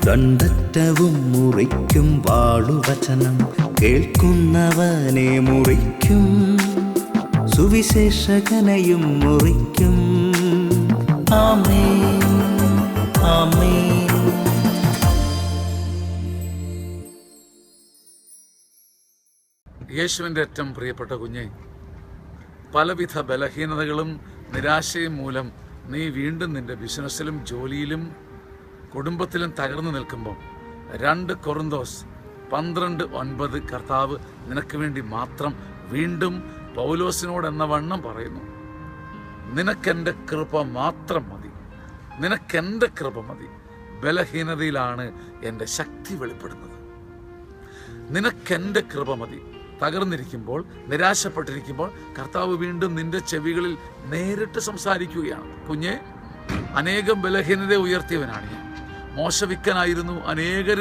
ദണ്ഡറ്റവും മുറിക്കും വാളുവചനം കേൾക്കുന്നവനെ മുറിക്കും, സുവിശേഷകനെയും മുറിക്കും. ആമേൻ, ആമേൻ. യേശുവിൻ്റെ ഏറ്റവും പ്രിയപ്പെട്ട കുഞ്ഞെ, പലവിധ ബലഹീനതകളും നിരാശയും മൂലം നീ വീണ്ടും നിന്റെ ബിസിനസ്സിലും ജോലിയിലും കുടുംബത്തിലും തകർന്നു നിൽക്കുമ്പോൾ 2 കൊറിന്തോസ് 12:9 കർത്താവ് നിനക്ക് വേണ്ടി മാത്രം വീണ്ടും പൗലോസിനോടെന്ന വണ്ണം പറയുന്നു, നിനക്കെൻ്റെ കൃപ മാത്രം മതി, നിനക്കെൻ്റെ കൃപ മതി, ബലഹീനതയിലാണ് എൻ്റെ ശക്തി വെളിപ്പെടുന്നത്. നിനക്കെൻ്റെ കൃപ മതി. തകർന്നിരിക്കുമ്പോൾ, നിരാശപ്പെട്ടിരിക്കുമ്പോൾ കർത്താവ് വീണ്ടും നിന്റെ ചെവികളിൽ നേരിട്ട് സംസാരിക്കുകയാണ്. കുഞ്ഞെ, അനേകം ബലഹീനത ഉയർത്തിയവനാണ് ഞാൻ. മോശവിക്കനായിരുന്നു. അനേകർ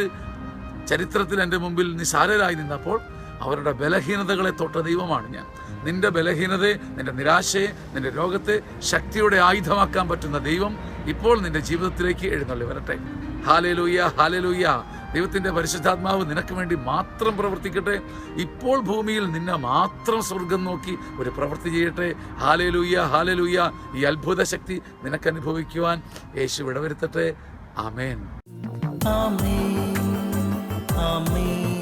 ചരിത്രത്തിൽ എൻ്റെ മുമ്പിൽ നിസാരരായി നിന്നപ്പോൾ അവരുടെ ബലഹീനതകളെ തൊട്ട ദൈവമാണ് ഞാൻ. നിന്റെ ബലഹീനതയെ, നിന്റെ നിരാശയെ, നിന്റെ രോഗത്തെ ശക്തിയുടെ ആയുധമാക്കാൻ പറ്റുന്ന ദൈവം ഇപ്പോൾ നിന്റെ ജീവിതത്തിലേക്ക് എഴുന്നള്ളി വരട്ടെ. Hallelujah, hallelujah. ദൈവത്തിൻ്റെ പരിശുദ്ധാത്മാവ് നിനക്ക് വേണ്ടി മാത്രം പ്രവർത്തിക്കട്ടെ. ഇപ്പോൾ ഭൂമിയിൽ നിന്നെ മാത്രം സ്വർഗം നോക്കി ഒരു പ്രവൃത്തി ചെയ്യട്ടെ. Hallelujah, hallelujah. ഈ അത്ഭുത ശക്തി നിനക്ക് അനുഭവിക്കുവാൻ യേശു ഇടവരുത്തട്ടെ. ആമേൻ, ആമേൻ, ആമേൻ.